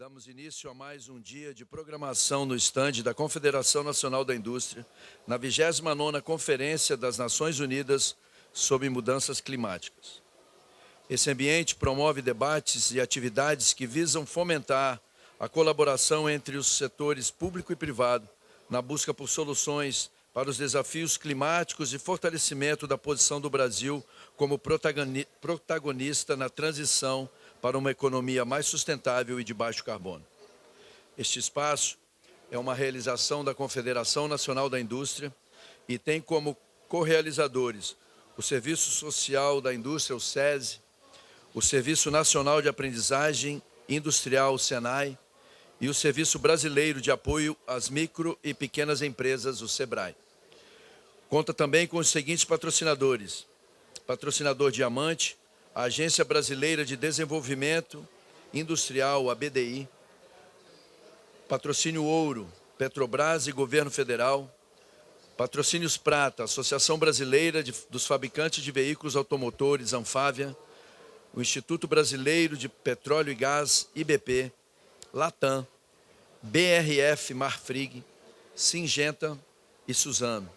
Damos início a mais um dia de programação no estande da Confederação Nacional da Indústria, na 29ª Conferência das Nações Unidas sobre Mudanças Climáticas. Esse ambiente promove debates e atividades que visam fomentar a colaboração entre os setores público e privado na busca por soluções para os desafios climáticos e fortalecimento da posição do Brasil como protagonista na transição para uma economia mais sustentável e de baixo carbono. Este espaço é uma realização da Confederação Nacional da Indústria e tem como co-realizadores o Serviço Social da Indústria, o SESI, o Serviço Nacional de Aprendizagem Industrial, o SENAI, e o Serviço Brasileiro de Apoio às Micro e Pequenas Empresas, o SEBRAE. Conta também com os seguintes patrocinadores: patrocinador Diamante, a Agência Brasileira de Desenvolvimento Industrial, a BDI, patrocínio Ouro, Petrobras e Governo Federal, patrocínios Prata, Associação Brasileira dos Fabricantes de Veículos Automotores, Anfávia, o Instituto Brasileiro de Petróleo e Gás, IBP, Latam, BRF Marfrig, Syngenta e Suzano.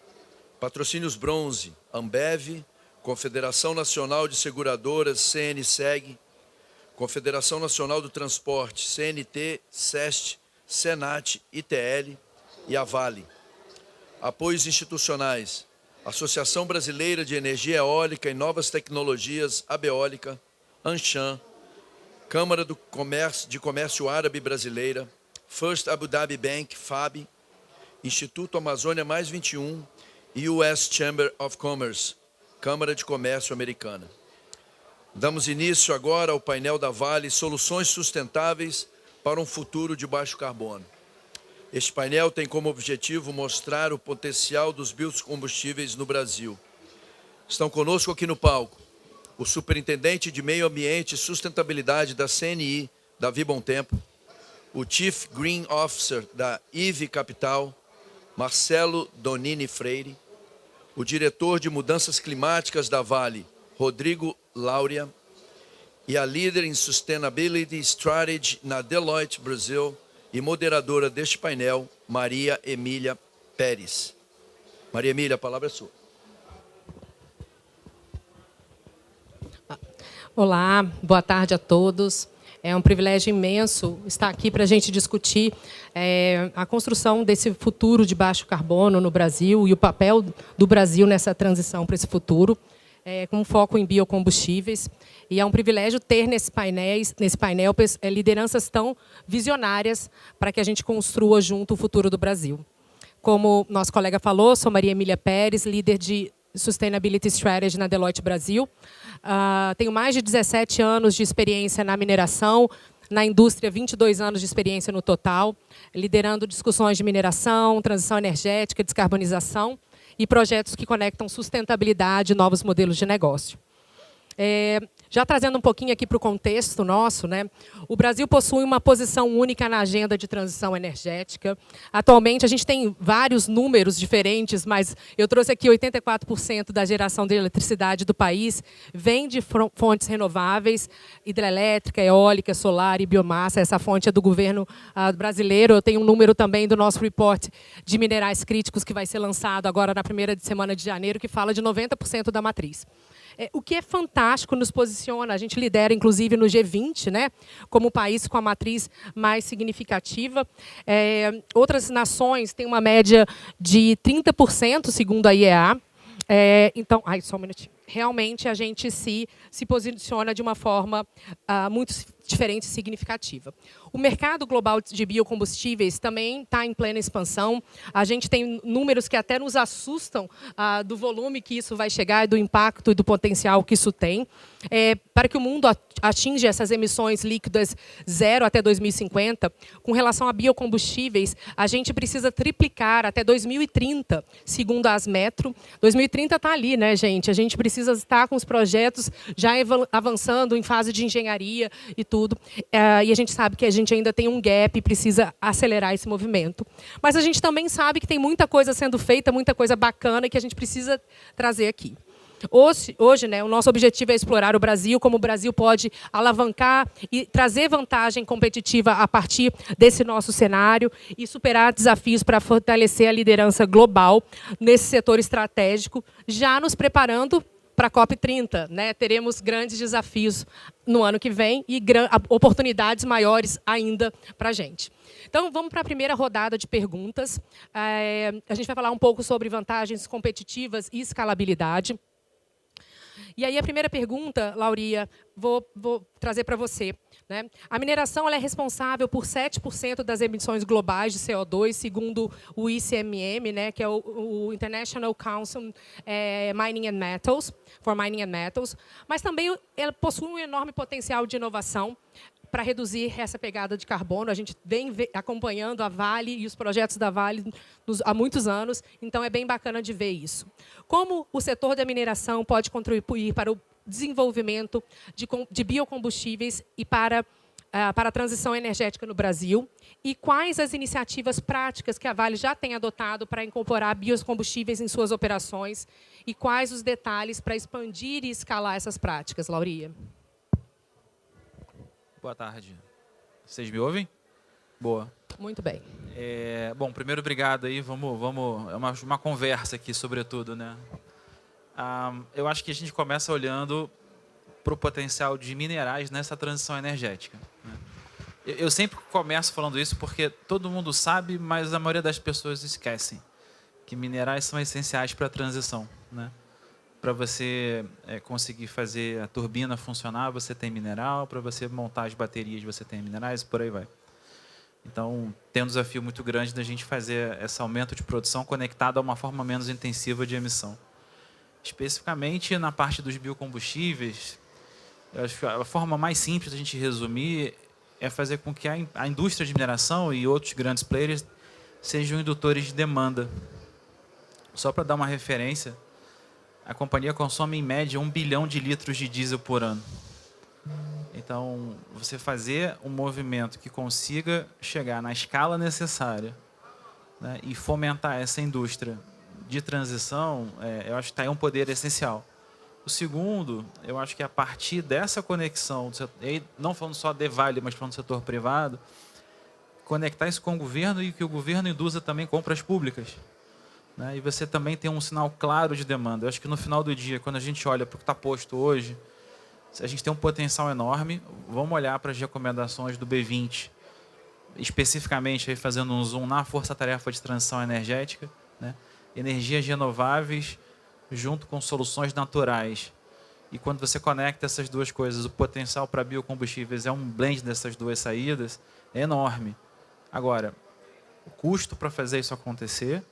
Patrocínios Bronze, Ambev, Confederação Nacional de Seguradoras, CNSEG, Confederação Nacional do Transporte, CNT, SEST, SENAT, ITL e a Vale. Apoios institucionais: Associação Brasileira de Energia Eólica e Novas Tecnologias, ABEólica, ANCHAM, Câmara de Comércio Árabe Brasileira, First Abu Dhabi Bank, FAB, Instituto Amazônia Mais 21 e US Chamber of Commerce, Câmara de Comércio Americana. Damos início agora ao painel da Vale, Soluções Sustentáveis para um Futuro de Baixo Carbono. Este painel tem como objetivo mostrar o potencial dos biocombustíveis no Brasil. Estão conosco aqui no palco o Superintendente de Meio Ambiente e Sustentabilidade da CNI, Davi Bontempo, o Chief Green Officer da IVE Capital, Marcelo Donini Freire, o diretor de Mudanças Climáticas da Vale, Rodrigo Lauria, e a líder em Sustainability Strategy na Deloitte Brasil e moderadora deste painel, Maria Emília Pérez. Maria Emília, a palavra é sua. Olá, boa tarde a todos. É um privilégio imenso estar aqui para a gente discutir a construção desse futuro de baixo carbono no Brasil e o papel do Brasil nessa transição para esse futuro, com foco em biocombustíveis. E é um privilégio ter nesse painel lideranças tão visionárias para que a gente construa junto o futuro do Brasil. Como nosso colega falou, sou Maria Emília Pérez, líder de Sustainability Strategy na Deloitte Brasil. Tenho mais de 17 anos de experiência na mineração, na indústria, 22 anos de experiência no total, liderando discussões de mineração, transição energética, descarbonização e projetos que conectam sustentabilidade e novos modelos de negócio. Já trazendo um pouquinho aqui para o contexto nosso, né? O Brasil possui uma posição única na agenda de transição energética. Atualmente, a gente tem vários números diferentes, mas eu trouxe aqui 84% da geração de eletricidade do país vem de fontes renováveis, hidrelétrica, eólica, solar e biomassa. Essa fonte é do governo brasileiro. Eu tenho um número também do nosso report de minerais críticos que vai ser lançado agora na primeira semana de janeiro, que fala de 90% da matriz. O que é fantástico, nos posiciona, a gente lidera, inclusive, no G20, né, como o país com a matriz mais significativa. Outras nações têm uma média de 30%, segundo a IEA. Então, só um minutinho. Realmente, a gente se posiciona de uma forma muito diferente e significativa. O mercado global de biocombustíveis também está em plena expansão. A gente tem números que até nos assustam do volume que isso vai chegar, do impacto e do potencial que isso tem. Para que o mundo atinja essas emissões líquidas zero até 2050, com relação a biocombustíveis, a gente precisa triplicar até 2030, segundo a Asmetro. 2030 está ali, né, gente? A gente precisa estar com os projetos já avançando em fase de engenharia e tudo. E a gente sabe que a gente ainda tem um gap e precisa acelerar esse movimento. Mas a gente também sabe que tem muita coisa sendo feita, muita coisa bacana que a gente precisa trazer aqui. Hoje, né, o nosso objetivo é explorar o Brasil, como o Brasil pode alavancar e trazer vantagem competitiva a partir desse nosso cenário e superar desafios para fortalecer a liderança global nesse setor estratégico, já nos preparando para a COP30, né? Teremos grandes desafios no ano que vem e oportunidades maiores ainda para a gente. Então, vamos para a primeira rodada de perguntas. A gente vai falar um pouco sobre vantagens competitivas e escalabilidade. E aí, a primeira pergunta, Lauria, vou trazer para você. Né? A mineração ela é responsável por 7% das emissões globais de CO2, segundo o ICMM, né, que é o International Council Mining and Metals, for Mining and Metals, mas também ela possui um enorme potencial de inovação para reduzir essa pegada de carbono. A gente vem acompanhando a Vale e os projetos da Vale há muitos anos, então é bem bacana de ver isso. Como o setor da mineração pode contribuir para o desenvolvimento de biocombustíveis e para a transição energética no Brasil? E quais as iniciativas práticas que a Vale já tem adotado para incorporar biocombustíveis em suas operações? E quais os detalhes para expandir e escalar essas práticas, Lauria? Boa tarde. Vocês me ouvem? Boa. Muito bem. Bom, primeiro, obrigado aí. Vamos é uma conversa aqui, sobretudo, né? Eu acho que a gente começa olhando para o potencial de minerais nessa transição energética. Né? Eu sempre começo falando isso porque todo mundo sabe, mas a maioria das pessoas esquecem que minerais são essenciais para a transição. Né? Para você conseguir fazer a turbina funcionar, você tem mineral. Para você montar as baterias, você tem minerais e por aí vai. Então, tem um desafio muito grande da gente fazer esse aumento de produção conectado a uma forma menos intensiva de emissão. Especificamente na parte dos biocombustíveis, eu acho que a forma mais simples da gente resumir é fazer com que a indústria de mineração e outros grandes players sejam indutores de demanda. Só para dar uma referência, a companhia consome em média 1 bilhão de litros de diesel por ano. Então, você fazer um movimento que consiga chegar na escala necessária, né, e fomentar essa indústria de transição, eu acho que está aí um poder essencial. O segundo, eu acho que a partir dessa conexão, não falando só de Vale, mas falando do setor privado, conectar isso com o governo e que o governo induza também compras públicas. Né? E você também tem um sinal claro de demanda. Eu acho que no final do dia, quando a gente olha para o que está posto hoje, a gente tem um potencial enorme. Vamos olhar para as recomendações do B20, especificamente aí fazendo um zoom na força-tarefa de transição energética, né? Energias renováveis junto com soluções naturais. E quando você conecta essas duas coisas, o potencial para biocombustíveis é um blend dessas duas saídas, é enorme. Agora, o custo para fazer isso acontecer,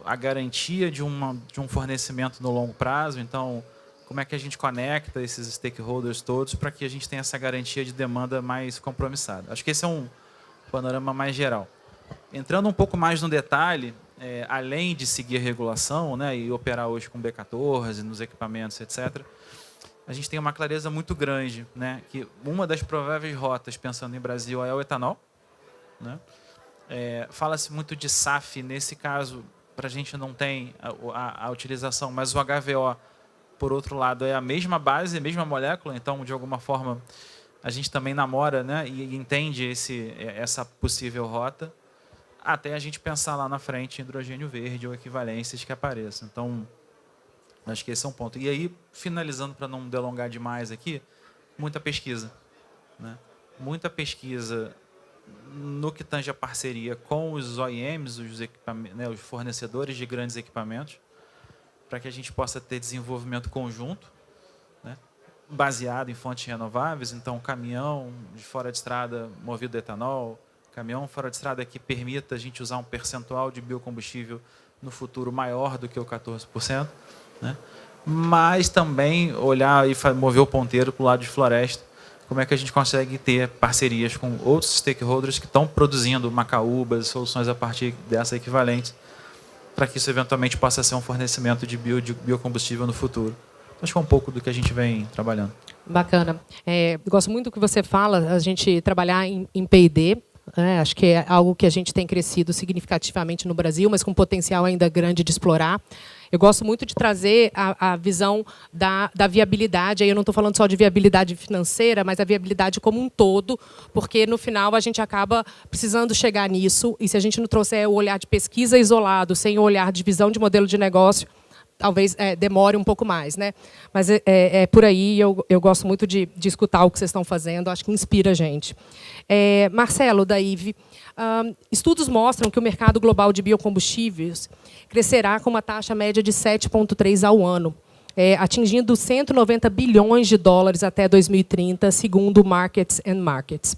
a garantia de um fornecimento no longo prazo, então, como é que a gente conecta esses stakeholders todos para que a gente tenha essa garantia de demanda mais compromissada? Acho que esse é um panorama mais geral. Entrando um pouco mais no detalhe, além de seguir a regulação, né, e operar hoje com B14, nos equipamentos, etc., a gente tem uma clareza muito grande, né, que uma das prováveis rotas, pensando em Brasil, é o etanol. Né? Fala-se muito de SAF, nesse caso, para a gente não tem a utilização, mas o HVO, por outro lado, é a mesma base, a mesma molécula, então, de alguma forma, a gente também namora, né, e entende essa possível rota, até a gente pensar lá na frente em hidrogênio verde ou equivalências que apareçam. Então, acho que esse é um ponto. E aí, finalizando, para não delongar demais aqui, muita pesquisa. Né? Muita pesquisa no que tange a parceria com os OEMs, os fornecedores de grandes equipamentos, para que a gente possa ter desenvolvimento conjunto, né? Baseado em fontes renováveis. Então, caminhão de fora de estrada movido a etanol, caminhão fora de estrada que permita a gente usar um percentual de biocombustível no futuro maior do que o 14%, né? Mas também olhar e mover o ponteiro para o lado de floresta, como é que a gente consegue ter parcerias com outros stakeholders que estão produzindo macaúbas, soluções a partir dessa equivalente, para que isso eventualmente possa ser um fornecimento de biocombustível no futuro. Acho que é um pouco do que a gente vem trabalhando. Bacana. Gosto muito do que você fala, a gente trabalhar em P&D. Acho que é algo que a gente tem crescido significativamente no Brasil, mas com potencial ainda grande de explorar. Eu gosto muito de trazer a visão da viabilidade. Aí eu não estou falando só de viabilidade financeira, mas a viabilidade como um todo, porque, no final, a gente acaba precisando chegar nisso. E se a gente não trouxer o olhar de pesquisa isolado, sem o olhar de visão de modelo de negócio, talvez demore um pouco mais, né? Mas é por aí. Eu gosto muito de escutar o que vocês estão fazendo. Acho que inspira a gente. Marcelo, da IVE, estudos mostram que o mercado global de biocombustíveis crescerá com uma taxa média de 7,3% ao ano, atingindo 190 bilhões de dólares até 2030, segundo Markets and Markets.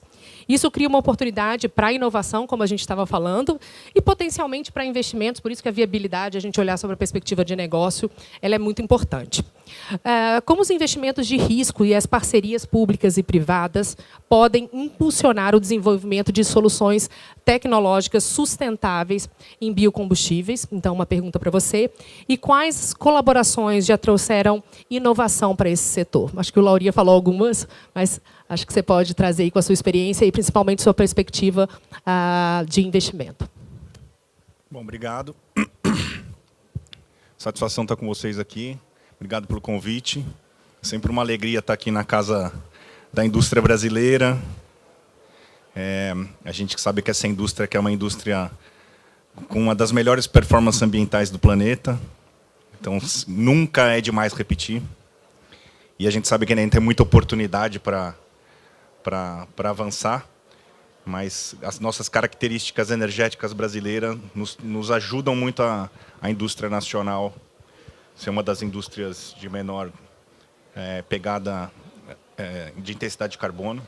Isso cria uma oportunidade para a inovação, como a gente estava falando, e potencialmente para investimentos, por isso que a viabilidade, a gente olhar sobre a perspectiva de negócio, ela é muito importante. Como os investimentos de risco e as parcerias públicas e privadas podem impulsionar o desenvolvimento de soluções tecnológicas sustentáveis em biocombustíveis? Então, uma pergunta para você. E quais colaborações já trouxeram inovação para esse setor? Acho que o Lauria falou algumas, mas acho que você pode trazer aí com a sua experiência e, principalmente, sua perspectiva de investimento. Bom, obrigado. Satisfação estar com vocês aqui. Obrigado pelo convite. Sempre uma alegria estar aqui na Casa da Indústria Brasileira. A gente sabe que essa indústria que é uma indústria com uma das melhores performances ambientais do planeta. Então, nunca é demais repetir. E a gente sabe que ainda tem muita oportunidade para avançar. Mas as nossas características energéticas brasileiras nos ajudam muito a indústria nacional ser uma das indústrias de menor pegada de intensidade de carbono.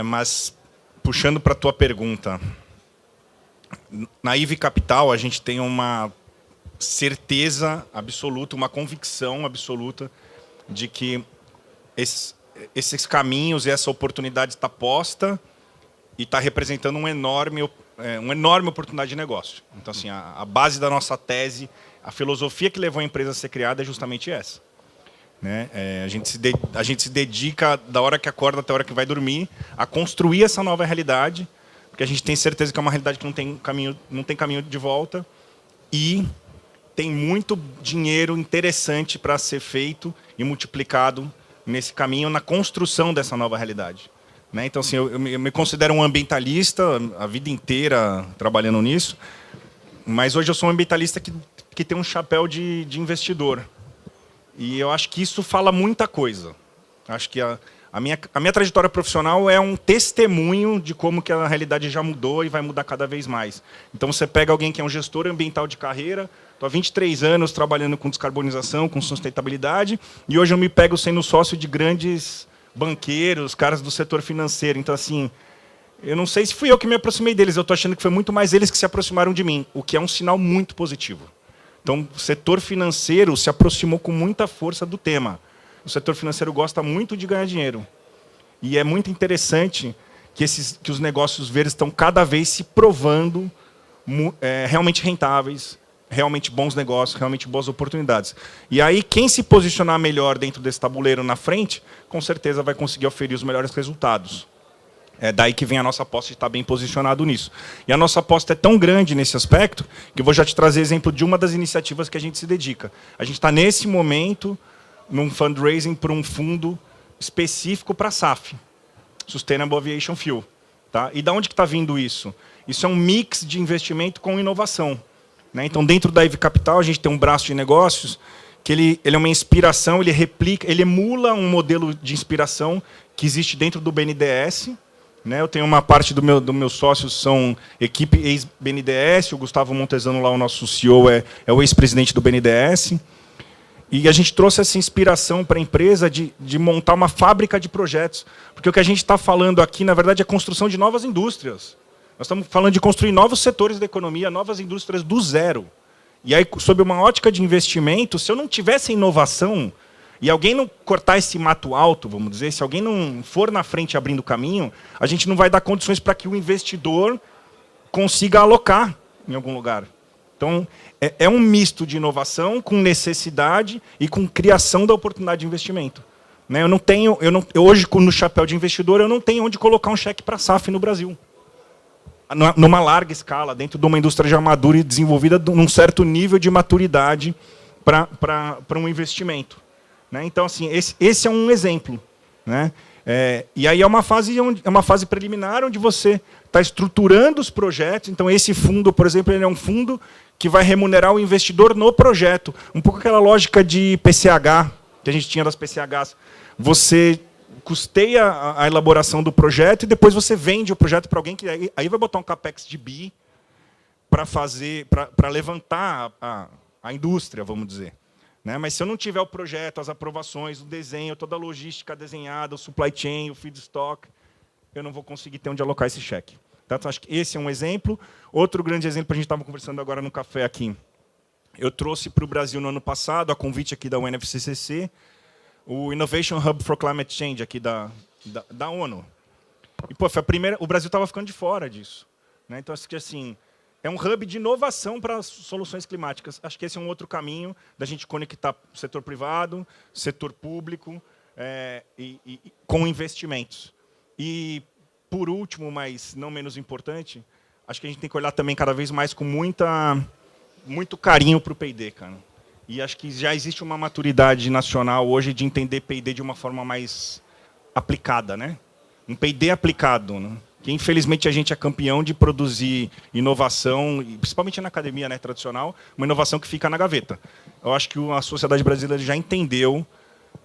Mas, puxando para a tua pergunta, na IVE Capital a gente tem uma certeza absoluta, uma convicção absoluta de que esses caminhos e essa oportunidade está posta e está representando uma enorme oportunidade de negócio. Então, assim, a base da nossa tese, a filosofia que levou a empresa a ser criada é justamente essa. Né? A gente se dedica, da hora que acorda até a hora que vai dormir, a construir essa nova realidade, porque a gente tem certeza que é uma realidade que não tem caminho de volta e tem muito dinheiro interessante para ser feito e multiplicado nesse caminho, na construção dessa nova realidade. Né? Então, assim, eu me considero um ambientalista, a vida inteira trabalhando nisso, mas hoje eu sou um ambientalista que tem um chapéu de investidor. E eu acho que isso fala muita coisa. Acho que a minha trajetória profissional é um testemunho de como que a realidade já mudou e vai mudar cada vez mais. Então, você pega alguém que é um gestor ambiental de carreira, estou há 23 anos trabalhando com descarbonização, com sustentabilidade, e hoje eu me pego sendo sócio de grandes banqueiros, caras do setor financeiro. Então, assim, eu não sei se fui eu que me aproximei deles, eu estou achando que foi muito mais eles que se aproximaram de mim, o que é um sinal muito positivo. Então, o setor financeiro se aproximou com muita força do tema. O setor financeiro gosta muito de ganhar dinheiro. E é muito interessante que os negócios verdes estão cada vez se provando realmente rentáveis, realmente bons negócios, realmente boas oportunidades. E aí, quem se posicionar melhor dentro desse tabuleiro na frente, com certeza vai conseguir oferir os melhores resultados. É daí que vem a nossa aposta de estar bem posicionado nisso. E a nossa aposta é tão grande nesse aspecto, que eu vou já te trazer exemplo de uma das iniciativas que a gente se dedica. A gente está, nesse momento, num fundraising para um fundo específico para a SAF, Sustainable Aviation Fuel. Tá? E de onde que está vindo isso? Isso é um mix de investimento com inovação. Né? Então, dentro da IVE Capital, a gente tem um braço de negócios que ele é uma inspiração, ele emula um modelo de inspiração que existe dentro do BNDES. Né? Eu tenho uma parte dos meus sócios, são equipe ex-BNDES, o Gustavo Montezano, lá, o nosso CEO, é o ex-presidente do BNDES. E a gente trouxe essa inspiração para a empresa de montar uma fábrica de projetos. Porque o que a gente está falando aqui, na verdade, é a construção de novas indústrias. Nós estamos falando de construir novos setores da economia, novas indústrias do zero. E aí, sob uma ótica de investimento, se eu não tivesse inovação, e alguém não cortar esse mato alto, vamos dizer, se alguém não for na frente abrindo caminho, a gente não vai dar condições para que o investidor consiga alocar em algum lugar. Então, é um misto de inovação com necessidade e com criação da oportunidade de investimento. Né? Hoje, no chapéu de investidor, eu não tenho onde colocar um cheque para a SAF no Brasil. numa larga escala, dentro de uma indústria já madura e desenvolvida num certo nível de maturidade para um investimento. Né? Então, assim, esse é um exemplo. Né? E aí é uma fase preliminar onde você está estruturando os projetos. Então, esse fundo, por exemplo, ele é um fundo que vai remunerar o investidor no projeto. Um pouco aquela lógica de PCH, que a gente tinha das PCHs. Você custeia a elaboração do projeto e depois você vende o projeto para alguém que aí vai botar um capex de bi para levantar a indústria, vamos dizer. Né? Mas se eu não tiver o projeto, as aprovações, o desenho, toda a logística desenhada, o supply chain, o feedstock, eu não vou conseguir ter onde alocar esse cheque. Então, acho que esse é um exemplo. Outro grande exemplo, a gente estava conversando agora no café aqui. Eu trouxe para o Brasil no ano passado, a convite aqui da UNFCCC, o Innovation Hub for Climate Change aqui da ONU. E pô, foi a primeira. O Brasil estava ficando de fora disso. Né? Então, acho que assim, é um hub de inovação para soluções climáticas. Acho que esse é um outro caminho da gente conectar o setor privado, setor público, com investimentos. E, por último, mas não menos importante, acho que a gente tem que olhar também cada vez mais com muito carinho para o P&D, cara. E acho que já existe uma maturidade nacional hoje de entender P&D de uma forma mais aplicada, né? Um P&D aplicado, né? Que infelizmente a gente é campeão de produzir inovação, principalmente na academia, né, tradicional, uma inovação que fica na gaveta. Eu acho que a sociedade brasileira já entendeu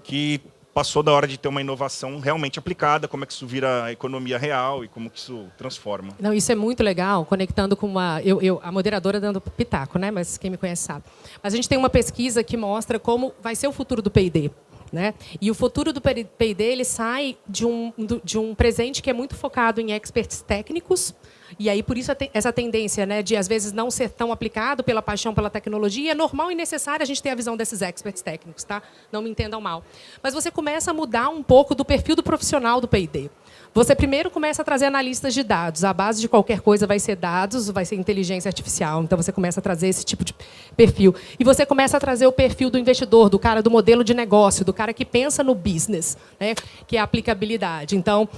que passou da hora de ter uma inovação realmente aplicada, como é que isso vira economia real e como que isso transforma. Não, isso é muito legal, conectando com a moderadora dando pitaco, né? Mas quem me conhece sabe. Mas a gente tem uma pesquisa que mostra como vai ser o futuro do P&D. Né? E o futuro do P&D ele sai de um presente que é muito focado em experts técnicos, e aí por isso essa tendência, né, de às vezes não ser tão aplicado pela paixão pela tecnologia. É normal e necessário a gente ter a visão desses experts técnicos, tá? Não me entendam mal. Mas você começa a mudar um pouco do perfil do profissional do P&D. Você primeiro começa a trazer analistas de dados. A base de qualquer coisa vai ser dados, vai ser inteligência artificial. Então, você começa a trazer esse tipo de perfil. E você começa a trazer o perfil do investidor, do cara do modelo de negócio, do cara que pensa no business, né? Que é a aplicabilidade. Então,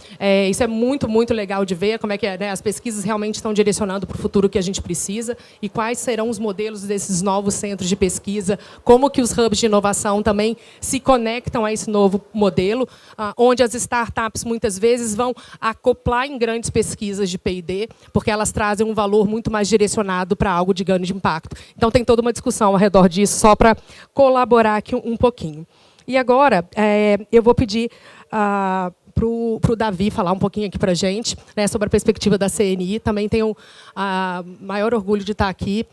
isso é muito, muito legal de ver como é que né, as pesquisas realmente estão direcionando para o futuro que a gente precisa e quais serão os modelos desses novos centros de pesquisa, como que os hubs de inovação também se conectam a esse novo modelo, onde as startups, muitas vezes, vão acoplar em grandes pesquisas de P&D, porque elas trazem um valor muito mais direcionado para algo de ganho de impacto. Então, tem toda uma discussão ao redor disso, só para colaborar aqui um pouquinho. E agora, eu vou pedir para o Davi falar um pouquinho aqui para a gente, né, sobre a perspectiva da CNI. Também tenho maior orgulho de estar aqui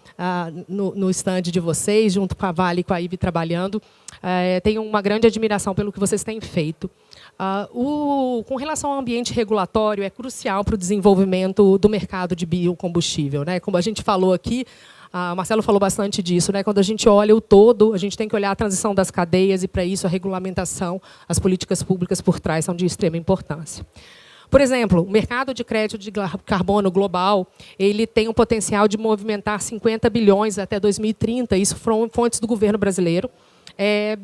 no stand de vocês, junto com a Vale e com a Ivy trabalhando. Tenho uma grande admiração pelo que vocês têm feito. Com relação ao ambiente regulatório, é crucial para o desenvolvimento do mercado de biocombustível. Né? Como a gente falou aqui, o Marcelo falou bastante disso. Né? Quando a gente olha o todo, a gente tem que olhar a transição das cadeias e, para isso, a regulamentação, as políticas públicas por trás são de extrema importância. Por exemplo, o mercado de crédito de carbono global ele tem um potencial de movimentar 50 bilhões até 2030. Isso foram fontes do governo brasileiro.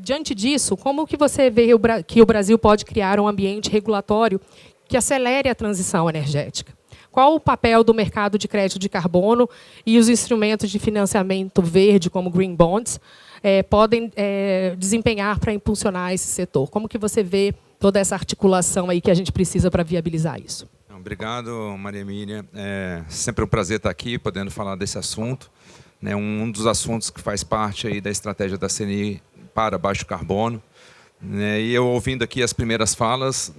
Diante disso, como que você vê que o Brasil pode criar um ambiente regulatório que acelere a transição energética? Qual o papel do mercado de crédito de carbono e os instrumentos de financiamento verde, como Green Bonds, podem desempenhar para impulsionar esse setor? Como que você vê toda essa articulação aí que a gente precisa para viabilizar isso? Obrigado, Maria Emília. É sempre um prazer estar aqui, podendo falar desse assunto. Um dos assuntos que faz parte aí da estratégia da CNI para baixo carbono. E eu ouvindo aqui as primeiras falas,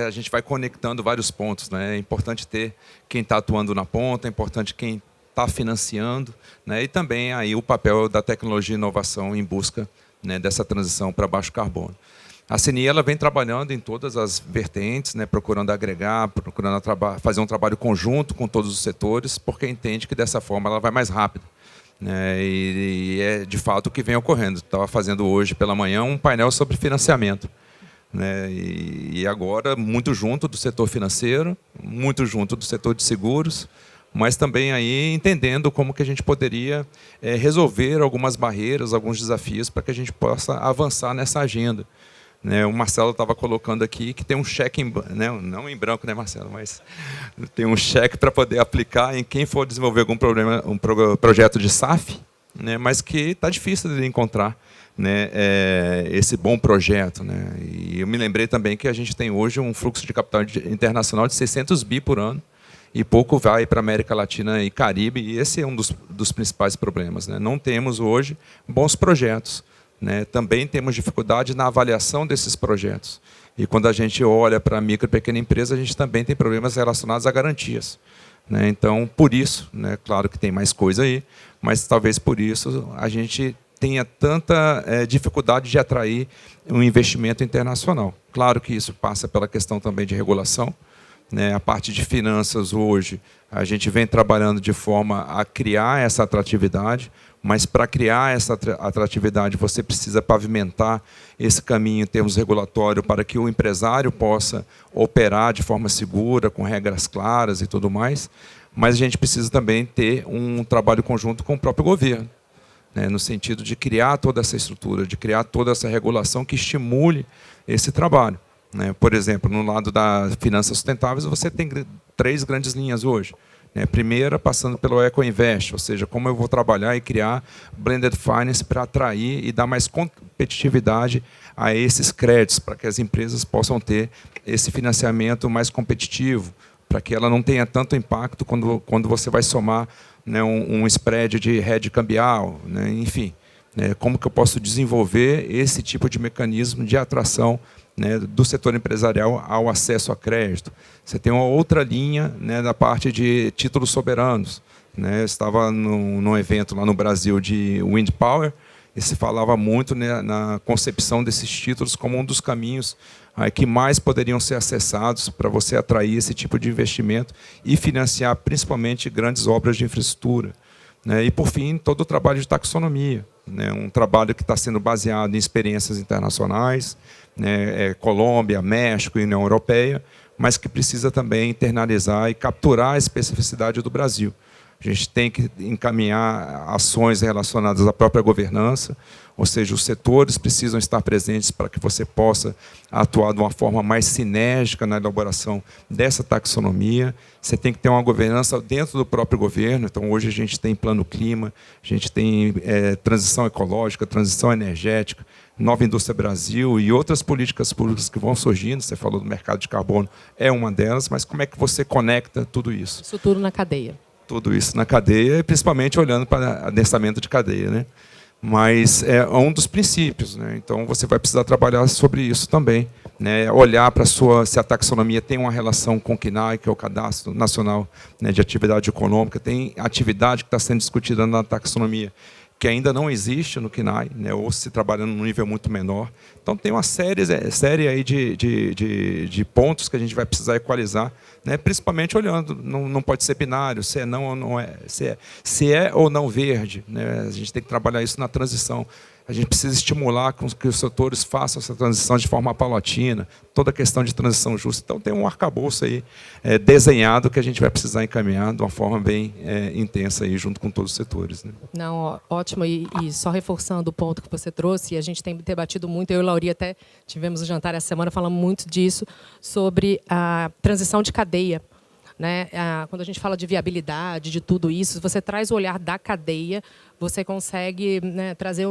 a gente vai conectando vários pontos. É importante ter quem está atuando na ponta, é importante quem está financiando, e também aí o papel da tecnologia e inovação em busca dessa transição para baixo carbono. A CNI ela vem trabalhando em todas as vertentes, procurando agregar, procurando fazer um trabalho conjunto com todos os setores, porque entende que dessa forma ela vai mais rápido. E é de fato o que vem ocorrendo. Estava fazendo hoje pela manhã um painel sobre financiamento. E agora muito junto do setor financeiro, muito junto do setor de seguros, mas também aí entendendo como que a gente poderia resolver algumas barreiras, alguns desafios para que a gente possa avançar nessa agenda. né? O Marcelo estava colocando aqui que tem um cheque, não em branco, né, Marcelo, mas tem um cheque para poder aplicar em quem for desenvolver algum projeto de SAF, né, mas que está difícil de encontrar, né, esse bom projeto, né? E eu me lembrei também que a gente tem hoje um fluxo de capital internacional de 600 bi por ano, e pouco vai para a América Latina e Caribe, e esse é um dos principais problemas, né? Não temos hoje bons projetos, né? Também temos dificuldade na avaliação desses projetos. E quando a gente olha para a micro e pequena empresa, a gente também tem problemas relacionados a garantias, né? Então, por isso, né, claro que tem mais coisa aí, mas talvez por isso a gente tenha tanta dificuldade de atrair um investimento internacional. Claro que isso passa pela questão também de regulação, né? A parte de finanças hoje, a gente vem trabalhando de forma a criar essa atratividade, mas para criar essa atratividade você precisa pavimentar esse caminho em termos regulatórios para que o empresário possa operar de forma segura, com regras claras e tudo mais, mas a gente precisa também ter um trabalho conjunto com o próprio governo, né? No sentido de criar toda essa estrutura, de criar toda essa regulação que estimule esse trabalho, né? Por exemplo, no lado das finanças sustentáveis, você tem 3 grandes linhas hoje, né? Primeira, passando pelo Eco-Invest, ou seja, como eu vou trabalhar e criar blended finance para atrair e dar mais competitividade a esses créditos, para que as empresas possam ter esse financiamento mais competitivo, para que ela não tenha tanto impacto quando você vai somar, né, um spread de hedge cambial, né? Enfim, né, como que eu posso desenvolver esse tipo de mecanismo de atração, né, do setor empresarial ao acesso a crédito. Você tem uma outra linha, né, da parte de títulos soberanos, né? Eu estava num evento lá no Brasil de Wind Power e se falava muito, né, na concepção desses títulos como um dos caminhos que mais poderiam ser acessados para você atrair esse tipo de investimento e financiar principalmente grandes obras de infraestrutura, né? E, por fim, todo o trabalho de taxonomia, né? Um trabalho que está sendo baseado em experiências internacionais, né? Colômbia, México e União Europeia, mas que precisa também internalizar e capturar a especificidade do Brasil. A gente tem que encaminhar ações relacionadas à própria governança, ou seja, os setores precisam estar presentes para que você possa atuar de uma forma mais sinérgica na elaboração dessa taxonomia. Você tem que ter uma governança dentro do próprio governo. Então, hoje a gente tem plano clima, a gente tem transição ecológica, transição energética, Nova Indústria Brasil e outras políticas públicas que vão surgindo. Você falou do mercado de carbono, é uma delas, mas como é que você conecta tudo isso? Isso tudo na cadeia. Tudo isso na cadeia, principalmente olhando para adensamento de cadeia, né? Mas é um dos princípios, né? Então você vai precisar trabalhar sobre isso também, né? Olhar para se a taxonomia tem uma relação com o CNAE, que é o Cadastro Nacional, né, de Atividade Econômica, tem atividade que está sendo discutida na taxonomia que ainda não existe no CNAE, né, ou se trabalhando num nível muito menor. Então, tem uma série aí de pontos que a gente vai precisar equalizar, né, principalmente olhando, não pode ser binário, se é não ou não é, se é ou não verde, né, a gente tem que trabalhar isso na transição. A gente precisa estimular que os setores façam essa transição de forma paulatina, toda a questão de transição justa. Então, tem um arcabouço aí desenhado que a gente vai precisar encaminhar de uma forma bem intensa aí, junto com todos os setores, né? Não, ótimo. E só reforçando o ponto que você trouxe, e a gente tem debatido muito, eu e o Lauri até tivemos um jantar essa semana falando muito disso, sobre a transição de cadeia, né? Quando a gente fala de viabilidade, de tudo isso, se você traz o olhar da cadeia, você consegue, né, trazer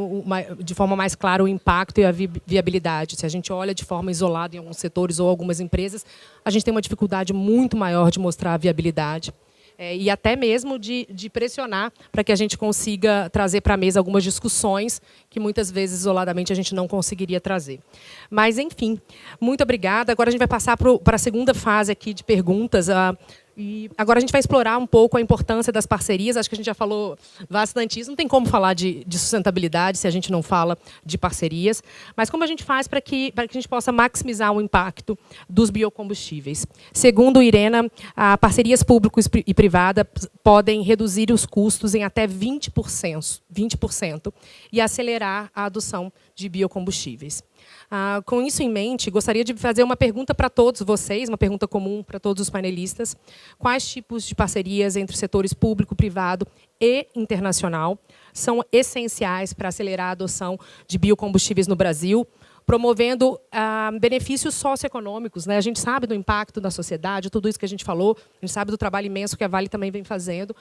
de forma mais clara o impacto e a viabilidade. Se a gente olha de forma isolada em alguns setores ou algumas empresas, a gente tem uma dificuldade muito maior de mostrar a viabilidade. E até mesmo de pressionar para que a gente consiga trazer para a mesa algumas discussões que muitas vezes, isoladamente, a gente não conseguiria trazer. Mas, enfim, muito obrigada. Agora a gente vai passar para a segunda fase aqui de perguntas. E agora a gente vai explorar um pouco a importância das parcerias. Acho que a gente já falou bastante isso. Não tem como falar de sustentabilidade se a gente não fala de parcerias. Mas como a gente faz para que a gente possa maximizar o impacto dos biocombustíveis? Segundo Irena, parcerias públicas e privadas podem reduzir os custos em até 20% e acelerar a adoção de biocombustíveis. Com isso em mente, gostaria de fazer uma pergunta para todos vocês, uma pergunta comum para todos os panelistas. Quais tipos de parcerias entre setores público, privado e internacional são essenciais para acelerar a adoção de biocombustíveis no Brasil? promovendo benefícios socioeconômicos, né? A gente sabe do impacto na sociedade, tudo isso que a gente falou, a gente sabe do trabalho imenso que a Vale também vem fazendo.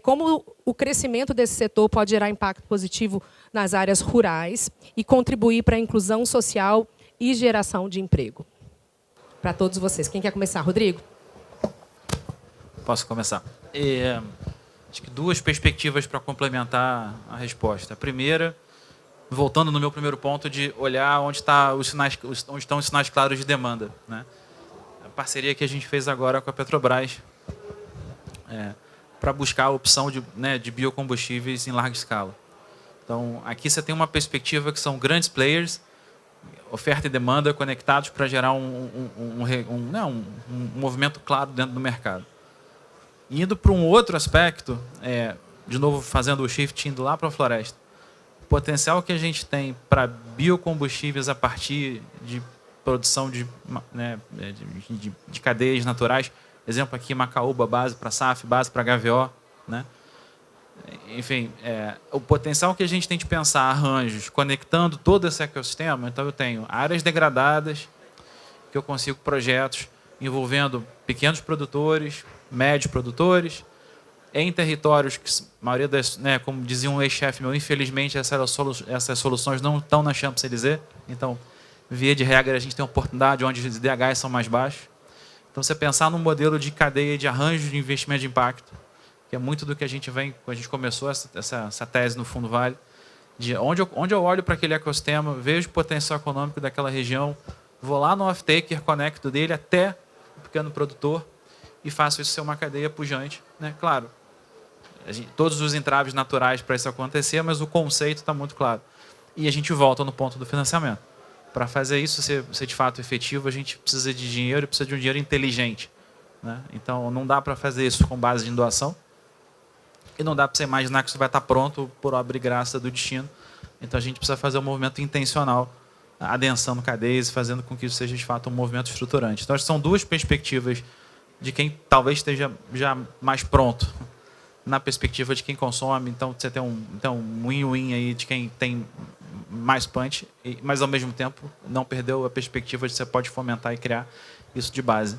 Como o crescimento desse setor pode gerar impacto positivo nas áreas rurais e contribuir para a inclusão social e geração de emprego. Para todos vocês. Quem quer começar? Rodrigo? Posso começar? Acho que duas perspectivas para complementar a resposta. A primeira, voltando no meu primeiro ponto, de olhar onde estão os sinais claros de demanda, né? A parceria que a gente fez agora com a Petrobras para buscar a opção de biocombustíveis em larga escala. Então, aqui você tem uma perspectiva que são grandes players, oferta e demanda conectados para gerar um movimento claro dentro do mercado. Indo para um outro aspecto, de novo fazendo o shift, indo lá para a floresta, o potencial que a gente tem para biocombustíveis a partir de produção de cadeias naturais, exemplo aqui, Macaúba, base para SAF, base para HVO, né? Enfim, o potencial que a gente tem de pensar arranjos conectando todo esse ecossistema. Então, eu tenho áreas degradadas, que eu consigo projetos envolvendo pequenos produtores, médios produtores, em territórios que a maioria das, como dizia um ex-chefe meu, infelizmente essas soluções não estão na Champs-Élysées. Então, via de regra, a gente tem uma oportunidade onde os IDHs são mais baixos. Então, você pensar num modelo de cadeia de arranjo de investimento de impacto, que é muito do que a gente vem, quando a gente começou essa tese no Fundo Vale, de onde eu olho para aquele ecossistema, vejo o potencial econômico daquela região, vou lá no off-taker, conecto dele até o pequeno produtor e faço isso ser uma cadeia pujante, né? Claro, todos os entraves naturais para isso acontecer, mas o conceito está muito claro. E a gente volta no ponto do financiamento. Para fazer isso ser de fato efetivo, a gente precisa de dinheiro e precisa de um dinheiro inteligente, né? Então, não dá para fazer isso com base em doação. E não dá para você imaginar que isso vai estar pronto por obra e graça do destino. Então, a gente precisa fazer um movimento intencional, adensando cadeias e fazendo com que isso seja, de fato, um movimento estruturante. Então, são duas perspectivas de quem talvez esteja já mais pronto, na perspectiva de quem consome. Então, você tem um win-win aí de quem tem mais punch, mas, ao mesmo tempo, não perdeu a perspectiva de que você pode fomentar e criar isso de base.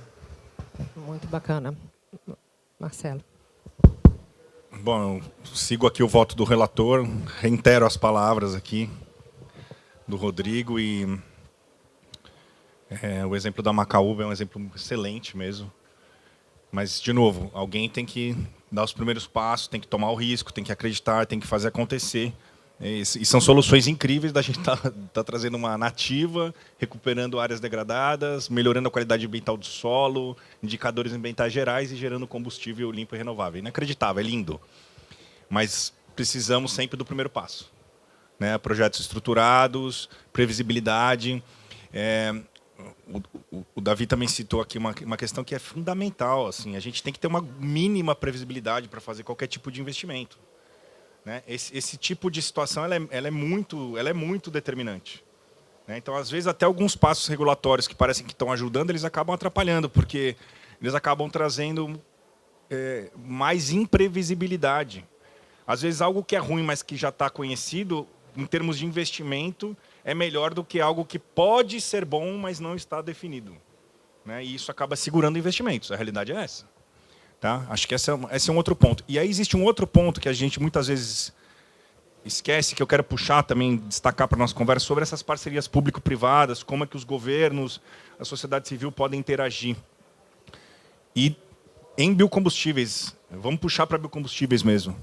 Muito bacana. Marcelo. Bom, eu sigo aqui o voto do relator, reitero as palavras aqui do Rodrigo e o exemplo da Macaúba é um exemplo excelente mesmo. Mas, de novo, alguém tem que dar os primeiros passos, tem que tomar o risco, tem que acreditar, tem que fazer acontecer. E são soluções incríveis da gente tá trazendo uma nativa, recuperando áreas degradadas, melhorando a qualidade ambiental do solo, indicadores ambientais gerais e gerando combustível limpo e renovável. Inacreditável, é lindo. Mas precisamos sempre do primeiro passo, né? Projetos estruturados, previsibilidade. O Davi também citou aqui uma questão que é fundamental. Assim, a gente tem que ter uma mínima previsibilidade para fazer qualquer tipo de investimento, né? Esse tipo de situação ela é muito determinante, né? Então, às vezes, até alguns passos regulatórios que parecem que estão ajudando, eles acabam atrapalhando, porque eles acabam trazendo mais imprevisibilidade. Às vezes, algo que é ruim, mas que já está conhecido, em termos de investimento, é melhor do que algo que pode ser bom, mas não está definido, né? E isso acaba segurando investimentos. A realidade é essa. Tá? Acho que esse é um outro ponto. E aí existe um outro ponto que a gente muitas vezes esquece, que eu quero puxar também, destacar para a nossa conversa, sobre essas parcerias público-privadas, como é que os governos, a sociedade civil podem interagir. E em biocombustíveis, vamos puxar para biocombustíveis mesmo.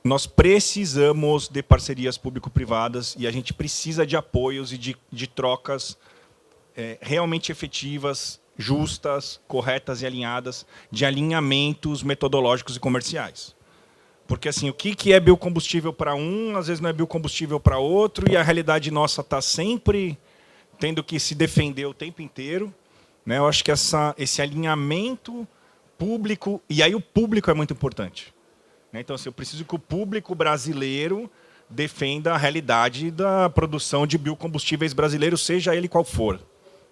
Nós precisamos de parcerias público-privadas e a gente precisa de apoios e de trocas realmente efetivas, justas, corretas e alinhadas, de alinhamentos metodológicos e comerciais. Porque assim, o que é biocombustível para um, às vezes não é biocombustível para outro, e a realidade nossa está sempre tendo que se defender o tempo inteiro, né? Eu acho que esse alinhamento público, e aí o público é muito importante, né? Então, assim, eu preciso que o público brasileiro defenda a realidade da produção de biocombustíveis brasileiros, seja ele qual for.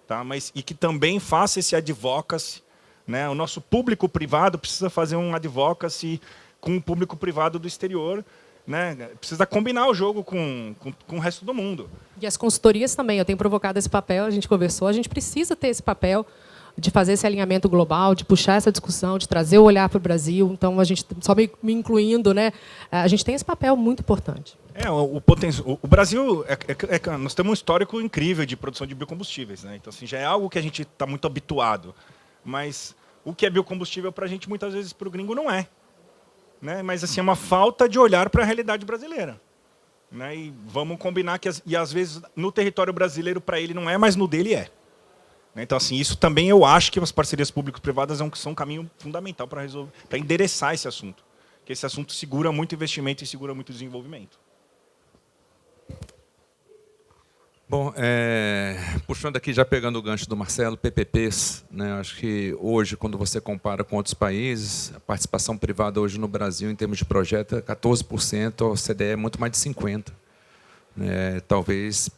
Tá? E que também faça esse advocacy, né? O nosso público privado precisa fazer um advocacy com o público privado do exterior, né? Precisa combinar o jogo com o resto do mundo. E as consultorias também, eu tenho provocado esse papel, a gente conversou, a gente precisa ter esse papel de fazer esse alinhamento global, de puxar essa discussão, de trazer o olhar para o Brasil. Então, a gente, só me incluindo, né, a gente tem esse papel muito importante. O Brasil, nós temos um histórico incrível de produção de biocombustíveis, né? Então, assim, já é algo que a gente está muito habituado. Mas o que é biocombustível para a gente, muitas vezes, para o gringo, não é. Né? Mas assim, é uma falta de olhar para a realidade brasileira. Né? E vamos combinar que, e às vezes, no território brasileiro, para ele não é, mas no dele é. Então, assim, isso também eu acho que as parcerias público-privadas são um caminho fundamental para resolver, para endereçar esse assunto. Porque esse assunto segura muito investimento e segura muito desenvolvimento. Bom, puxando aqui, já pegando o gancho do Marcelo, PPPs, né, acho que hoje, quando você compara com outros países, a participação privada hoje no Brasil, em termos de projeto, é 14%, a OCDE é muito mais de 50%. Talvez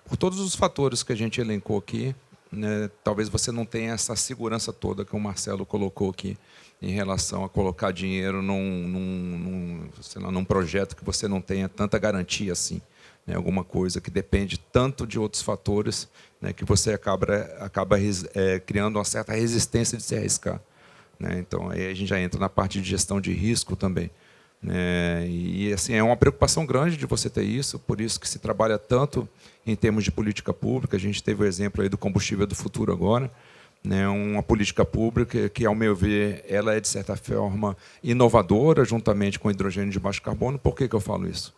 por todos os fatores que a gente elencou aqui, né, talvez você não tenha essa segurança toda que o Marcelo colocou aqui, em relação a colocar dinheiro num projeto que você não tenha tanta garantia assim. Né, alguma coisa que depende tanto de outros fatores, né, que você acaba criando uma certa resistência de se arriscar. Né, então, aí a gente já entra na parte de gestão de risco também. Né, e assim, é uma preocupação grande de você ter isso, por isso que se trabalha tanto em termos de política pública. A gente teve o exemplo aí do combustível do futuro agora, né, uma política pública que, ao meu ver, ela é, de certa forma, inovadora, juntamente com o hidrogênio de baixo carbono. Por que eu falo isso?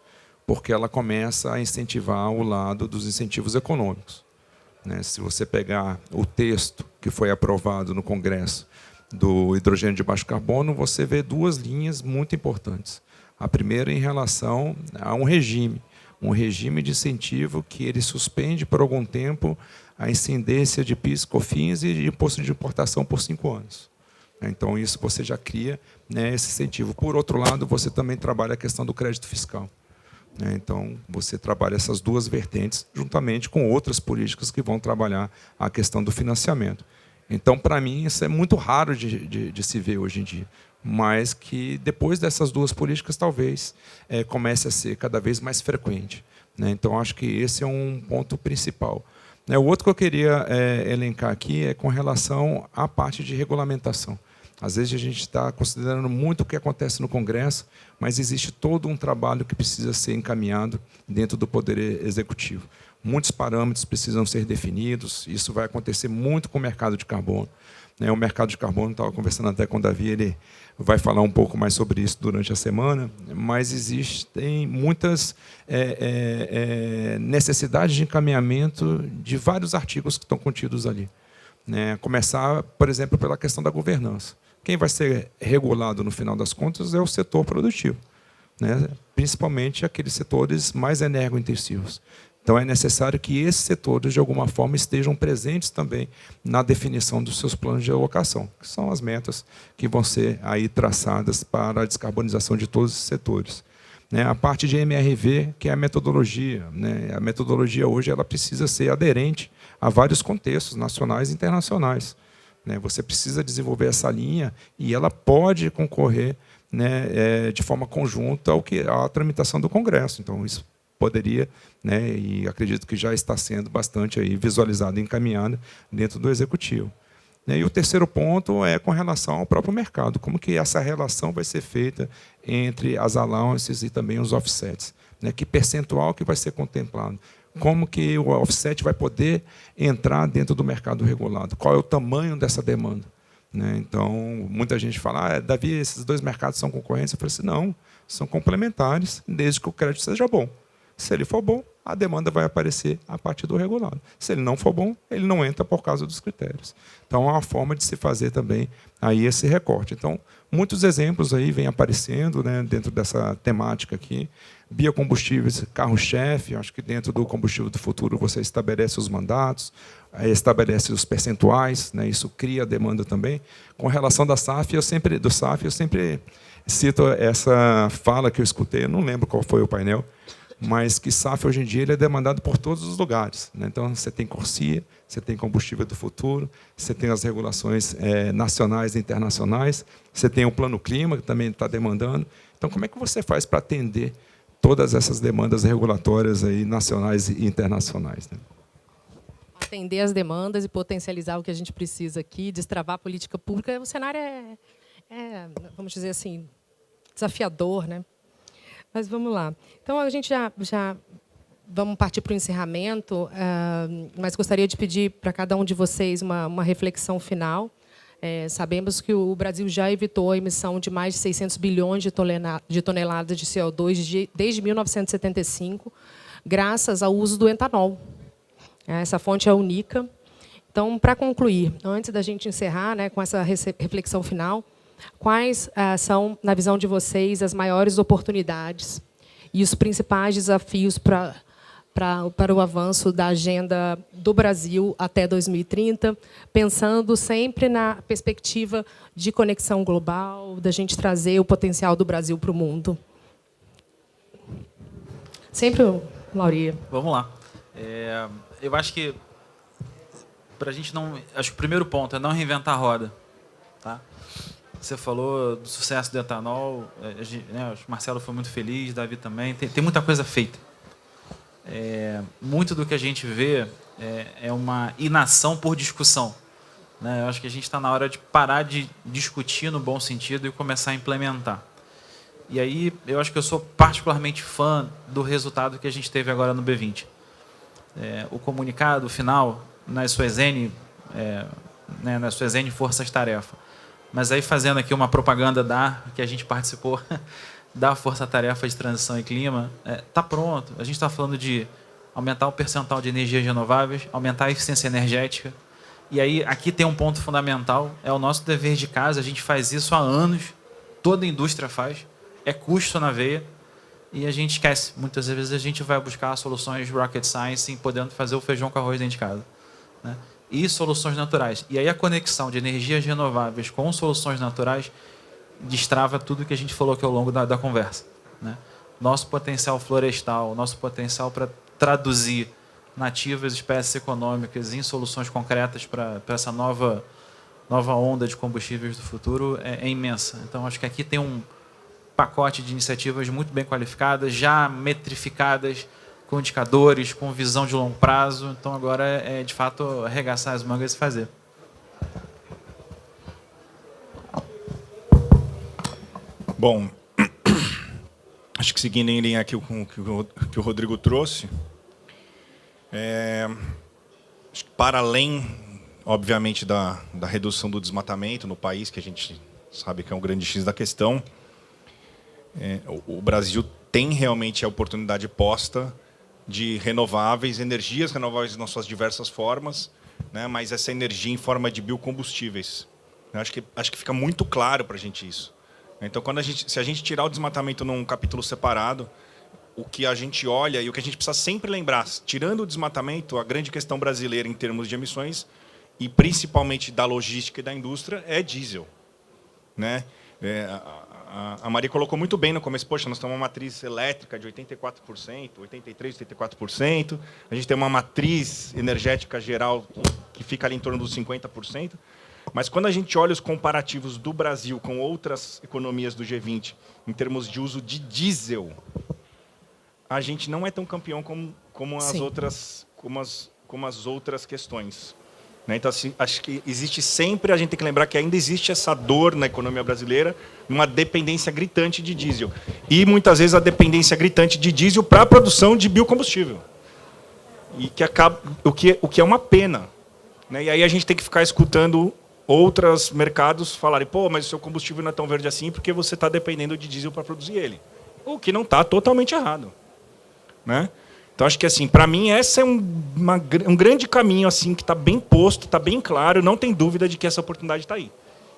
Porque ela começa a incentivar o lado dos incentivos econômicos. Né? Se você pegar o texto que foi aprovado no Congresso do hidrogênio de baixo carbono, você vê duas linhas muito importantes. A primeira em relação a um regime de incentivo que ele suspende por algum tempo a incidência de PIS, COFINS e de imposto de importação por 5 anos. Então, isso você já cria, né, esse incentivo. Por outro lado, você também trabalha a questão do crédito fiscal. Então, você trabalha essas duas vertentes, juntamente com outras políticas que vão trabalhar a questão do financiamento. Então, para mim, isso é muito raro de se ver hoje em dia, mas que depois dessas duas políticas, talvez, comece a ser cada vez mais frequente. Então, acho que esse é um ponto principal. O outro que eu queria elencar aqui é com relação à parte de regulamentação. Às vezes a gente está considerando muito o que acontece no Congresso, mas existe todo um trabalho que precisa ser encaminhado dentro do Poder Executivo. Muitos parâmetros precisam ser definidos, isso vai acontecer muito com o mercado de carbono. O mercado de carbono, estava conversando até com o Davi, ele vai falar um pouco mais sobre isso durante a semana, mas existem muitas necessidades de encaminhamento de vários artigos que estão contidos ali. Começar, por exemplo, pela questão da governança. Quem vai ser regulado, no final das contas, é o setor produtivo, principalmente aqueles setores mais energointensivos. Então, é necessário que esses setores, de alguma forma, estejam presentes também na definição dos seus planos de alocação, que são as metas que vão ser aí traçadas para a descarbonização de todos esses setores. A parte de MRV, que é a metodologia. A metodologia hoje ela precisa ser aderente a vários contextos nacionais e internacionais. Você precisa desenvolver essa linha e ela pode concorrer de forma conjunta à tramitação do Congresso. Então, isso poderia, e acredito que já está sendo bastante aí visualizado e encaminhado dentro do Executivo. E o terceiro ponto é com relação ao próprio mercado, como que essa relação vai ser feita entre as allowances e também os offsets. Que percentual que vai ser contemplado? Como que o offset vai poder entrar dentro do mercado regulado? Qual é o tamanho dessa demanda? Então, muita gente fala, Davi, esses dois mercados são concorrentes. Eu falei assim, não, são complementares, desde que o crédito seja bom. Se ele for bom, a demanda vai aparecer a partir do regulado. Se ele não for bom, ele não entra por causa dos critérios. Então, é uma forma de se fazer também aí esse recorte. Então, muitos exemplos aí vêm aparecendo dentro dessa temática aqui. Biocombustíveis, carro-chefe, acho que dentro do combustível do futuro você estabelece os mandatos, estabelece os percentuais, isso cria a demanda também. Com relação da SAF, eu sempre cito essa fala que eu escutei, eu não lembro qual foi o painel, mas que SAF hoje em dia ele é demandado por todos os lugares, né? Então, você tem CORSIA, você tem combustível do futuro, você tem as regulações nacionais e internacionais, você tem o Plano Clima, que também está demandando. Então, como é que você faz para atender todas essas demandas regulatórias aí, nacionais e internacionais, né? Atender as demandas e potencializar o que a gente precisa aqui, destravar a política pública, o cenário vamos dizer assim, desafiador, né? Mas vamos lá. Então, a gente já vamos partir para o encerramento, mas gostaria de pedir para cada um de vocês uma reflexão final. Sabemos que o Brasil já evitou a emissão de mais de 600 bilhões de toneladas de CO2 desde 1975, graças ao uso do etanol. Essa fonte é única. Então, para concluir, antes da gente encerrar, né, com essa reflexão final, quais são, na visão de vocês, as maiores oportunidades e os principais desafios para o avanço da agenda do Brasil até 2030, pensando sempre na perspectiva de conexão global, da gente trazer o potencial do Brasil para o mundo? Sempre o Lauria. Vamos lá. Eu acho que para a gente não, acho que o primeiro ponto é não reinventar a roda, tá? Você falou do sucesso do etanol, né, o Marcelo foi muito feliz, Davi também. Tem muita coisa feita. Muito do que a gente vê é uma inação por discussão, né? Eu acho que a gente está na hora de parar de discutir no bom sentido e começar a implementar. E aí, eu acho que eu sou particularmente fã do resultado que a gente teve agora no B20. O comunicado final, nas suas N forças-tarefa. Mas aí, fazendo aqui uma propaganda que a gente participou, da Força-Tarefa de Transição e Clima, está pronto. A gente está falando de aumentar o percentual de energias renováveis, aumentar a eficiência energética. E aí, aqui tem um ponto fundamental, é o nosso dever de casa, a gente faz isso há anos, toda a indústria faz, é custo na veia, e a gente esquece. Muitas vezes a gente vai buscar soluções rocket science, podendo fazer o feijão com arroz dentro de casa, né? E soluções naturais. E aí a conexão de energias renováveis com soluções naturais destrava tudo que a gente falou aqui ao longo da conversa, né? Nosso potencial florestal, nosso potencial para traduzir nativas espécies econômicas em soluções concretas para essa nova onda de combustíveis do futuro é imensa. Então, acho que aqui tem um pacote de iniciativas muito bem qualificadas, já metrificadas, com indicadores, com visão de longo prazo. Então, agora de fato, arregaçar as mangas e fazer. Bom, acho que seguindo em linha aqui com o que o Rodrigo trouxe, acho que para além, obviamente, da redução do desmatamento no país, que a gente sabe que é um grande X da questão, o Brasil tem realmente a oportunidade posta de renováveis, energias renováveis nas suas diversas formas, né, mas essa energia em forma de biocombustíveis. Acho que fica muito claro para a gente isso. Então, se a gente tirar o desmatamento num capítulo separado, o que a gente olha e o que a gente precisa sempre lembrar, tirando o desmatamento, a grande questão brasileira em termos de emissões, e principalmente da logística e da indústria, é diesel, né? A Maria colocou muito bem no começo, poxa, nós temos uma matriz elétrica de 84%, 83%, 84%, a gente tem uma matriz energética geral que fica ali em torno dos 50%, mas quando a gente olha os comparativos do Brasil com outras economias do G20, em termos de uso de diesel, a gente não é tão campeão como as outras questões. Então, assim, acho que existe sempre, a gente tem que lembrar que ainda existe essa dor na economia brasileira, uma dependência gritante de diesel. E, muitas vezes, a dependência gritante de diesel para a produção de biocombustível. E o que é uma pena, né? E aí a gente tem que ficar escutando outros mercados falarem, pô, mas o seu combustível não é tão verde assim porque você está dependendo de diesel para produzir ele. O que não está totalmente errado, né? Então, acho que, assim, para mim, esse é um grande caminho assim, que está bem posto, está bem claro, não tem dúvida de que essa oportunidade está aí.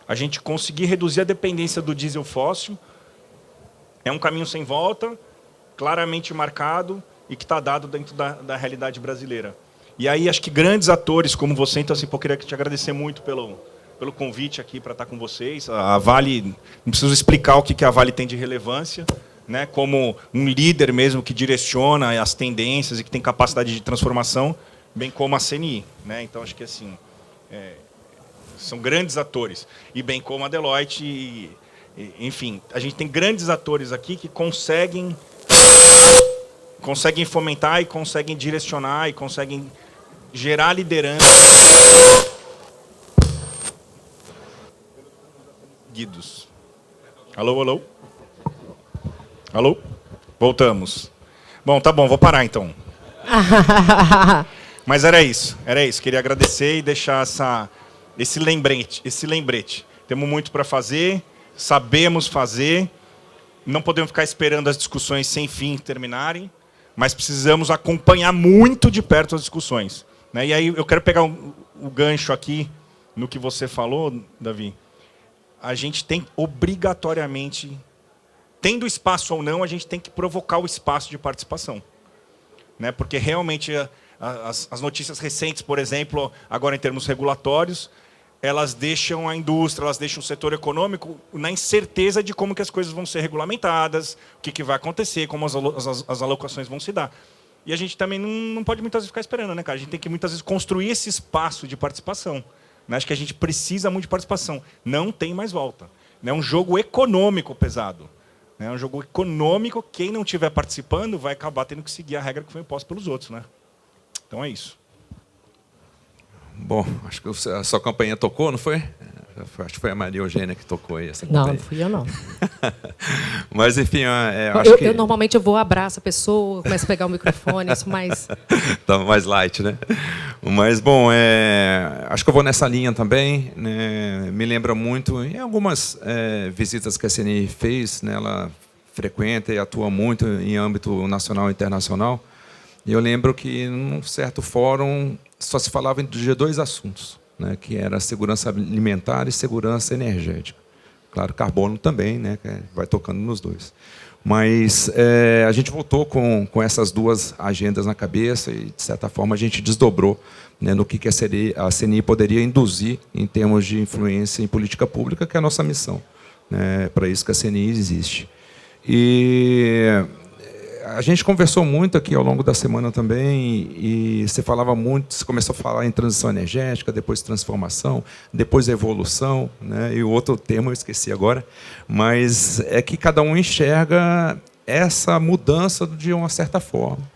A gente conseguir reduzir a dependência do diesel fóssil é um caminho sem volta, claramente marcado e que está dado dentro da realidade brasileira. E aí, acho que grandes atores como você, então, assim, eu queria te agradecer muito pelo convite aqui para estar com vocês. A Vale, não preciso explicar o que a Vale tem de relevância, né, como um líder mesmo que direciona as tendências e que tem capacidade de transformação, bem como a CNI, né? Então acho que assim são grandes atores, e bem como a Deloitte, enfim, a gente tem grandes atores aqui que conseguem fomentar e conseguem direcionar e conseguem gerar liderança. Guidos. Alô, alô? Alô? Voltamos. Bom, tá bom, vou parar então. Mas era isso. Queria agradecer e deixar esse lembrete. Temos muito para fazer, sabemos fazer, não podemos ficar esperando as discussões sem fim terminarem, mas precisamos acompanhar muito de perto as discussões, né? E aí eu quero pegar o gancho aqui no que você falou, Davi. A gente tem obrigatoriamente, tendo espaço ou não, a gente tem que provocar o espaço de participação, né? Porque realmente as notícias recentes, por exemplo, agora em termos regulatórios, elas deixam a indústria, elas deixam o setor econômico na incerteza de como que as coisas vão ser regulamentadas, o que vai acontecer, como as alocações vão se dar. E a gente também não pode muitas vezes ficar esperando, né, cara? A gente tem que muitas vezes construir esse espaço de participação. Acho que a gente precisa muito de participação. Não tem mais volta. É um jogo econômico pesado. É um jogo econômico. Quem não estiver participando vai acabar tendo que seguir a regra que foi imposta pelos outros, né? Então é isso. Bom, acho que a sua campainha tocou, não foi? Acho que foi a Maria Eugênia que tocou aí essa campainha. Não, não fui eu, não. Mas, enfim, acho que... Normalmente eu vou, abraço a pessoa, começo a pegar o microfone, isso mais... Tá mais light, né? Mas, bom, acho que eu vou nessa linha também, né? Me lembra muito, em algumas visitas que a CNI fez, né? Ela frequenta e atua muito em âmbito nacional e internacional, e eu lembro que, num certo fórum, só se falava de dois assuntos, né, que era segurança alimentar e segurança energética. Claro, carbono também, né, que vai tocando nos dois. Mas a gente voltou com essas duas agendas na cabeça e, de certa forma, a gente desdobrou, né, no que a CNI poderia induzir em termos de influência em política pública, que é a nossa missão, né, para isso que a CNI existe. E a gente conversou muito aqui ao longo da semana também, e você falava muito, você começou a falar em transição energética, depois transformação, depois evolução, né? E o outro termo eu esqueci agora, mas é que cada um enxerga essa mudança de uma certa forma,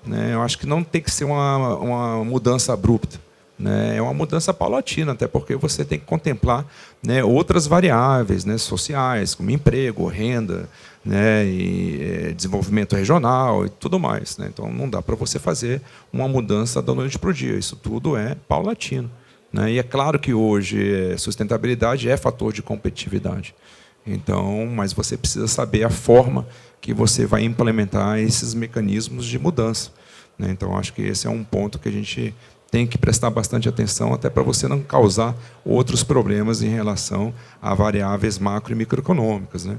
né? Eu acho que não tem que ser uma mudança abrupta, né? É uma mudança paulatina, até porque você tem que contemplar, né, outras variáveis, né, sociais, como emprego, renda, né, e desenvolvimento regional e tudo mais, né? Então não dá para você fazer uma mudança da noite para o dia. Isso tudo é paulatino, né? E é claro que hoje sustentabilidade é fator de competitividade. Então, mas você precisa saber a forma que você vai implementar esses mecanismos de mudança, né? Então acho que esse é um ponto que a gente tem que prestar bastante atenção, até para você não causar outros problemas em relação a variáveis macro e microeconômicas, né?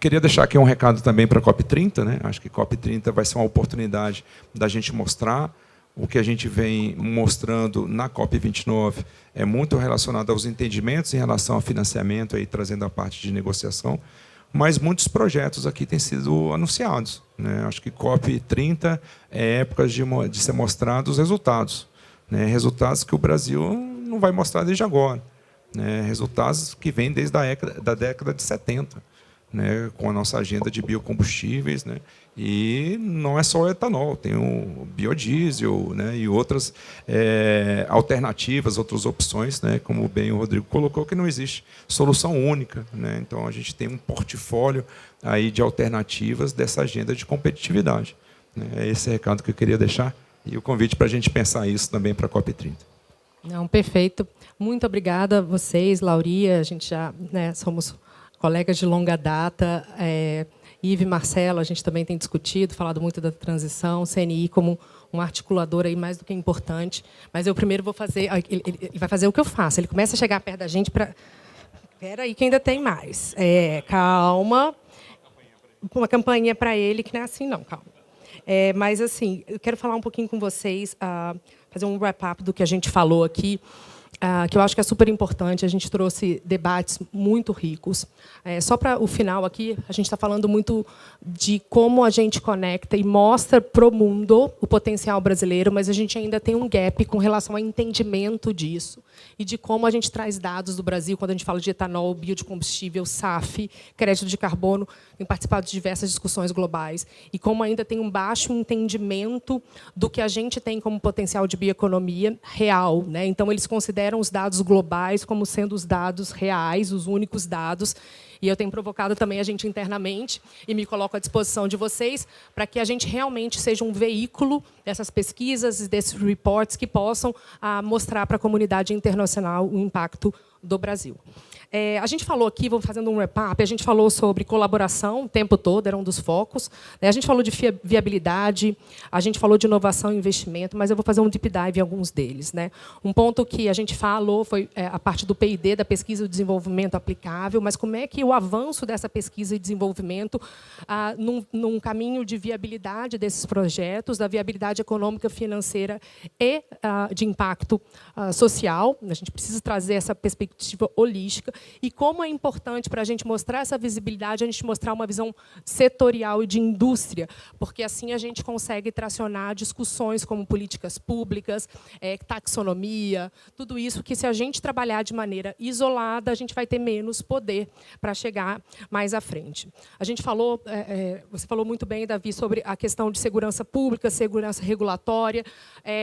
Queria deixar aqui um recado também para a COP30, né? Acho que COP30 vai ser uma oportunidade da gente mostrar o que a gente vem mostrando na COP29, é muito relacionado aos entendimentos em relação ao financiamento, aí, trazendo a parte de negociação, mas muitos projetos aqui têm sido anunciados, né? Acho que COP30 é época de ser mostrados os resultados, né? Resultados que o Brasil não vai mostrar desde agora, né? Resultados que vêm desde a década de 70, né? Com a nossa agenda de biocombustíveis, né? E não é só o etanol, tem o biodiesel, né? E outras alternativas, outras opções, né? Como bem o Rodrigo colocou, que não existe solução única, né? Então a gente tem um portfólio aí de alternativas dessa agenda de competitividade, né? É esse recado que eu queria deixar e o convite para a gente pensar isso também para a COP30. Não, perfeito. Muito obrigada a vocês, Lauria. A gente já, né, somos colegas de longa data. Ive e Marcelo, a gente também tem discutido, falado muito da transição, CNI como um articulador aí mais do que importante. Mas eu primeiro vou fazer... Ele vai fazer o que eu faço. Ele começa a chegar perto da gente para... Espera aí que ainda tem mais. Calma. Uma campainha para ele, que não é assim, não. Calma. Mas, assim, eu quero falar um pouquinho com vocês, fazer um wrap-up do que a gente falou aqui. que eu acho que é super importante. A gente trouxe debates muito ricos. Só para o final aqui, a gente está falando muito de como a gente conecta e mostra para o mundo o potencial brasileiro, mas a gente ainda tem um gap com relação ao entendimento disso e de como a gente traz dados do Brasil, quando a gente fala de etanol, biocombustível, SAF, crédito de carbono, tem participado de diversas discussões globais, e como ainda tem um baixo entendimento do que a gente tem como potencial de bioeconomia real, né? Então, eles consideram os dados globais como sendo os dados reais, os únicos dados. E eu tenho provocado também a gente internamente, e me coloco à disposição de vocês, para que a gente realmente seja um veículo dessas pesquisas e desses reports que possam mostrar para a comunidade internacional o impacto do Brasil. A gente falou aqui, vou fazendo um wrap-up, a gente falou sobre colaboração o tempo todo, era um dos focos. A gente falou de viabilidade, a gente falou de inovação e investimento, mas eu vou fazer um deep dive em alguns deles. Um ponto que a gente falou foi a parte do P&D, da pesquisa e desenvolvimento aplicável, mas como é que o avanço dessa pesquisa e desenvolvimento num caminho de viabilidade desses projetos, da viabilidade econômica, financeira e de impacto social. A gente precisa trazer essa perspectiva holística. E como é importante para a gente mostrar essa visibilidade, a gente mostrar uma visão setorial e de indústria, porque assim a gente consegue tracionar discussões como políticas públicas, taxonomia, tudo isso que, se a gente trabalhar de maneira isolada, a gente vai ter menos poder para chegar mais à frente. A gente falou, você falou muito bem, Davi, sobre a questão de segurança pública, segurança regulatória.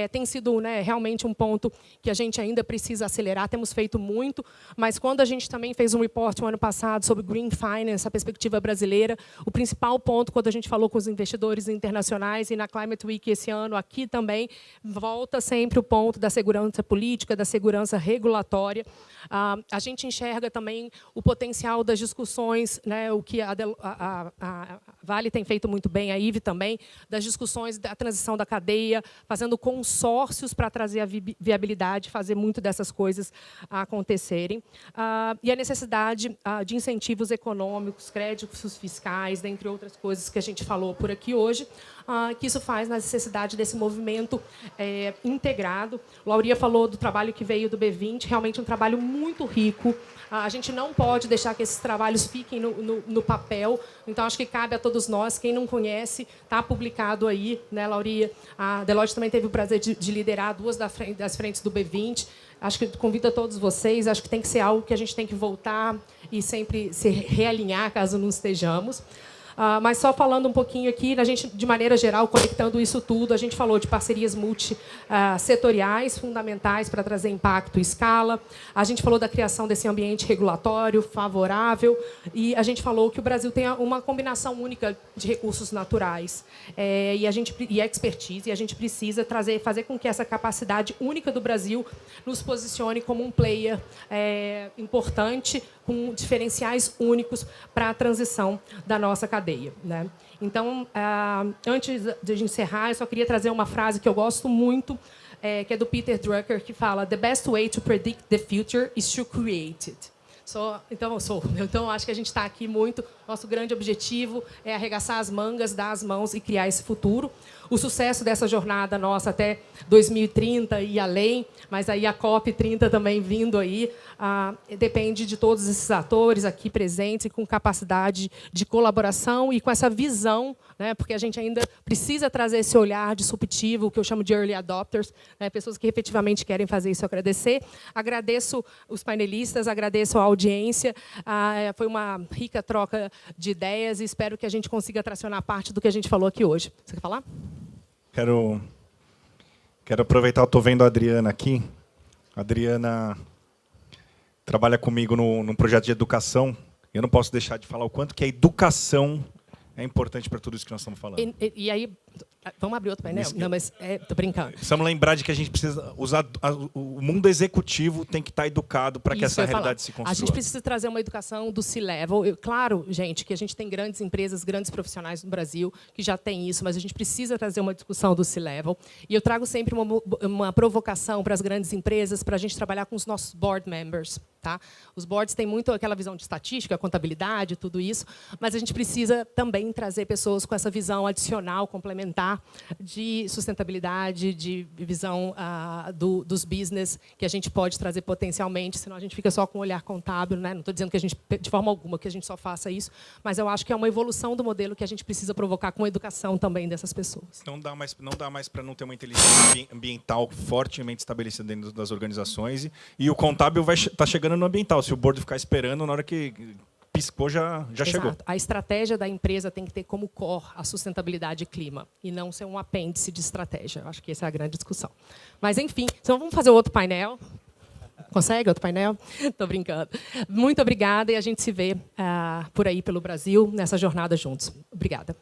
Tem sido realmente um ponto que a gente ainda precisa acelerar, temos feito muito, mas quando a gente também fez um report no ano passado sobre Green Finance, a perspectiva brasileira, o principal ponto, quando a gente falou com os investidores internacionais, e na Climate Week esse ano, aqui também, volta sempre o ponto da segurança política, da segurança regulatória. A gente enxerga também o potencial das discussões, o que a Vale tem feito muito bem, a IVE também, das discussões da transição da cadeia, fazendo consórcios para trazer a viabilidade, fazer muito dessas coisas acontecerem. E a necessidade de incentivos econômicos, créditos fiscais, dentre outras coisas que a gente falou por aqui hoje, que isso faz na necessidade desse movimento integrado. Lauria falou do trabalho que veio do B20, realmente um trabalho muito rico. A gente não pode deixar que esses trabalhos fiquem no papel, então acho que cabe a todos nós. Quem não conhece, está publicado aí, Lauria? A Deloitte também teve o prazer de liderar duas das frentes do B20. Acho que convido a todos vocês, acho que tem que ser algo que a gente tem que voltar e sempre se realinhar, caso não estejamos. Mas só falando um pouquinho aqui, a gente, de maneira geral, conectando isso tudo, a gente falou de parcerias multissetoriais fundamentais para trazer impacto e escala. A gente falou da criação desse ambiente regulatório favorável. E a gente falou que o Brasil tem uma combinação única de recursos naturais e expertise. E a gente precisa fazer com que essa capacidade única do Brasil nos posicione como um player importante, com diferenciais únicos para a transição da nossa cadeia. Então, antes de encerrar, eu só queria trazer uma frase que eu gosto muito, que é do Peter Drucker, que fala: "The best way to predict the future is to create it." Então, acho que a gente está aqui muito. Nosso grande objetivo é arregaçar as mangas, dar as mãos e criar esse futuro. O sucesso dessa jornada nossa até 2030 e além, mas aí a COP30 também vindo aí, depende de todos esses atores aqui presentes e com capacidade de colaboração e com essa visão, porque a gente ainda precisa trazer esse olhar disruptivo, o que eu chamo de early adopters, pessoas que efetivamente querem fazer isso. Agradeço os painelistas, agradeço a audiência. Foi uma rica troca de ideias e espero que a gente consiga tracionar parte do que a gente falou aqui hoje. Você quer falar? Quero aproveitar, eu estou vendo a Adriana aqui. A Adriana trabalha comigo num projeto de educação. Eu não posso deixar de falar o quanto que a educação é importante para tudo isso que nós estamos falando. E aí, vamos abrir outro painel? Não, mas estou brincando. Precisamos lembrar de que a gente precisa usar... O mundo executivo tem que estar educado para que essa realidade se construa. A gente precisa trazer uma educação do C-Level. Claro, gente, que a gente tem grandes empresas, grandes profissionais no Brasil que já têm isso, mas a gente precisa trazer uma discussão do C-Level. E eu trago sempre uma provocação para as grandes empresas, para a gente trabalhar com os nossos board members. Tá? Os boards têm muito aquela visão de estatística, contabilidade, tudo isso, mas a gente precisa também trazer pessoas com essa visão adicional, complementar, de sustentabilidade, de visão dos business, que a gente pode trazer potencialmente, senão a gente fica só com o olhar contábil. Né? Não estou dizendo que a gente, de forma alguma, que a gente só faça isso, mas eu acho que é uma evolução do modelo que a gente precisa provocar com a educação também dessas pessoas. Não dá mais para não ter uma inteligência ambiental fortemente estabelecida dentro das organizações, e o contábil vai estar chegando no ambiental. Se o board ficar esperando, na hora que piscou, já chegou. A estratégia da empresa tem que ter como core a sustentabilidade e clima, e não ser um apêndice de estratégia. Eu acho que essa é a grande discussão. Mas, enfim, então vamos fazer outro painel. Consegue outro painel? Estou brincando. Muito obrigada, e a gente se vê por aí pelo Brasil, nessa jornada juntos. Obrigada.